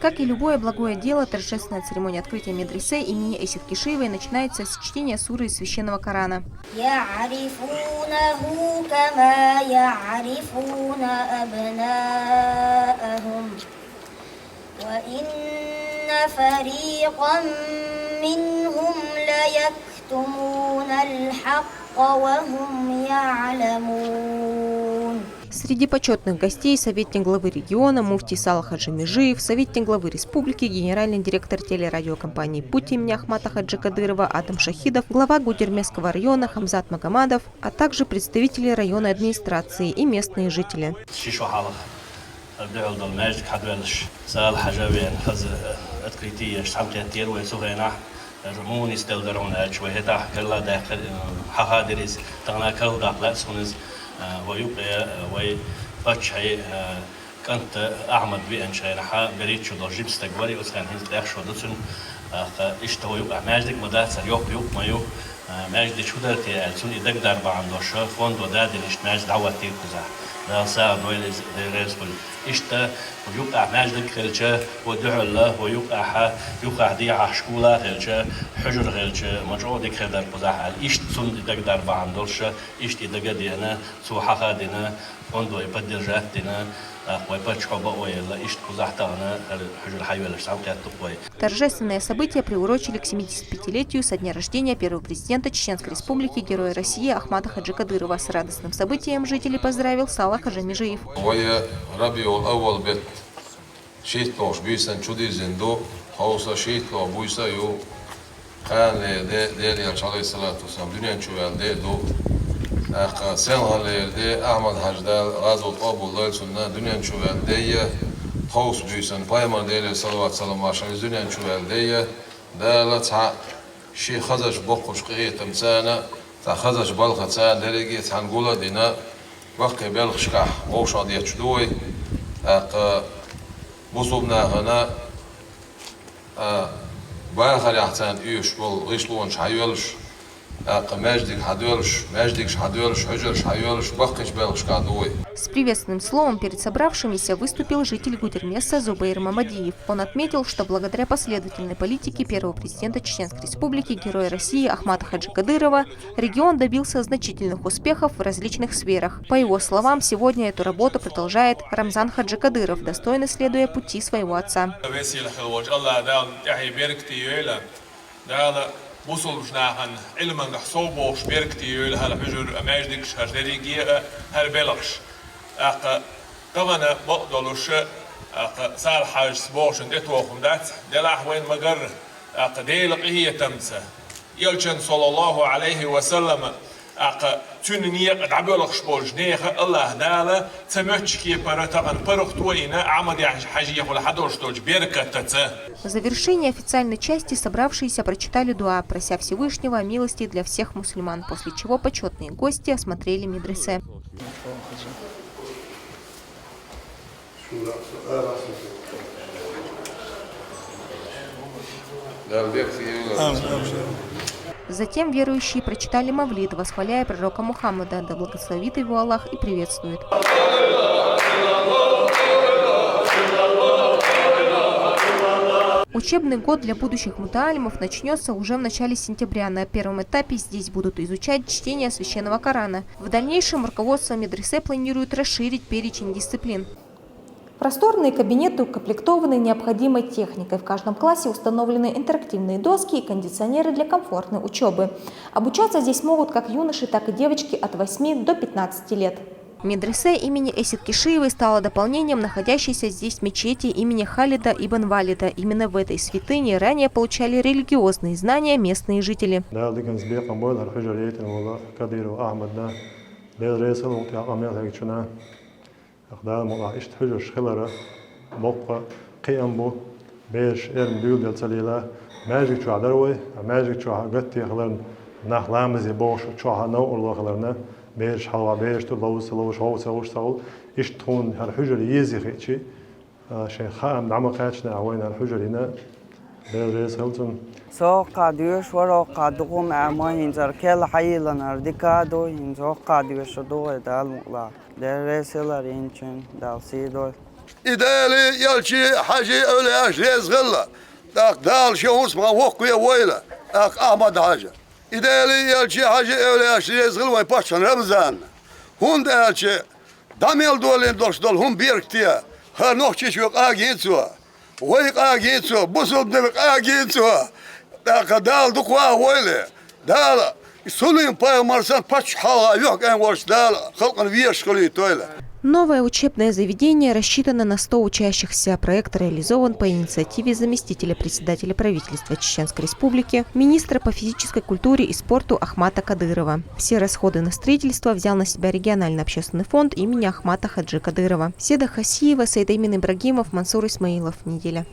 Как и любое благое дело, торжественная церемония открытия медресе имени Эсид Кишиевой начинается с чтения суры из Священного Корана. Среди почетных гостей советник главы региона муфтий Салах Хаджи Межиев, советник главы республики, генеральный директор телерадиокомпании «Путь» имени Ахмата Хаджи Кадырова Адам Шахидов, глава Гудермесского района Хамзат Магомадов, а также представители районной администрации и местные жители. كنت أحمد بأن شينها بريت شو ضجيب استقبالي وسكان هنز لأخ شو دتن إشتوى يبقى ماجدك مدرسة يوق مايو ماجد شو درتي ألسون إدك درب عن دوشة فون وداد إيش ماجد دعوة تيكوزا لا ساعة نويل رزق إشتا ويبقى ماجدك خلشة ودعو الله ويبقى يبقى دي عشكولا خلشة حجر خلشة مجعودك خدر بزاح إشت سون إدك درب عن دوشة إشت إدك دينا سوحة خادنا فون دو يبدل جاتنا Торжественное событие приурочили к 75-летию со дня рождения первого президента Чеченской Республики, героя России Ахмата Хаджи Кадырова. С радостным событием жителей поздравил Салах Хаджи Межиев. Sen halerde Ahmet Hacdal Gazot Abullah Sunna dünyan çuvaldeye Haus büyüsen payman değil salavat salam aşağı dünyan çuvaldeye dala ta şey xazaş bokuş qiyetim sana ta xazaş balqa ta derege tangula dina vaqi belxşka oşa diye çdoy buzubna hana bayxar yaxtan üyüş bol gışluğun çayölüş С приветственным словом перед собравшимися выступил житель Гудермеса Зубейр Мамадиев. Он отметил, что благодаря последовательной политике первого президента Чеченской Республики, героя России Ахмата Хаджи Кадырова, регион добился значительных успехов в различных сферах. По его словам, сегодня эту работу продолжает Рамзан Хаджи Кадыров, достойно следуя пути своего отца. Busuluşnahan ilmen gahsobo şberkti yöl hal hücür amajdik şajderigiye her belakş. Kavana baqdoluş sal haj sboşun etwoxumdat delahwen magar del qiye tamsa. Yelchen sallallahu aleyhi ve sellem تونية قد عبالك شبول جنيخ الله دالا تمشكي паратаган парухтуина амади хажия вла хадоштолж берка таца. В завершении официальной части собравшиеся прочитали дуа, прося Всевышнего о милости для всех мусульман, после чего почетные гости осмотрели медресе. Затем верующие прочитали мавлид, восхваляя пророка Мухаммада, да благословит его Аллах и приветствует. Учебный год для будущих мутаалимов начнется уже в начале сентября. На первом этапе здесь будут изучать чтение Священного Корана. В дальнейшем руководство медресе планирует расширить перечень дисциплин. Просторные кабинеты укомплектованы необходимой техникой. В каждом классе установлены интерактивные доски и кондиционеры для комфортной учебы. Обучаться здесь могут как юноши, так и девочки от 8 до 15 лет. Медресе имени Эсид Кишиевой стало дополнением находящейся здесь мечети имени Халида ибн Валида. Именно в этой святыне ранее получали религиозные знания местные жители. أخدام الله إشت حجر شخلرة موقع قيم بو بيش إرم بيود يلتليلا ماجيك شو عدروي ماجيك شو عقتي خلرن نخلامز يبوش شو عنو الله خلرنا بيش حوا بيش تلوث لوش هوس هوش سول إشت تون هالحجر يزي خيتشي شيء خام نعم قاتشنا عوين هالحجر هنا بيرس هلتون سوق ديوش وروق دقوم أماهين زر كل حيلا نردكادو ينزوق ديوش دو دال مقلا درسلا رينشن دال سيدو إدالي يلشي حاجة أولي أشريز غلة دال شو اسمه وقيا ويلا أحمد حاجة إدالي يلشي حاجة أولي أشريز غلة ويباشن رمزان هون دالشي داميل دولين دول هم بيركتيا هر نوخشي شوك آجينسوا ويق آجينسوا بوسو بدلق آجينسوا دال دقوا ويلا دال سولين باي مرسان باش حالا يوك أن ورش دال خلقن ويش خلي تويلا. Новое учебное заведение рассчитано на 100 учащихся. Проект реализован по инициативе заместителя председателя правительства Чеченской Республики, министра по физической культуре и спорту Ахмата Кадырова. Все расходы на строительство взял на себя региональный общественный фонд имени Ахмата Хаджи Кадырова. Седа Хасиева, Саидамин Ибрагимов, Мансур Исмаилов. Неделя.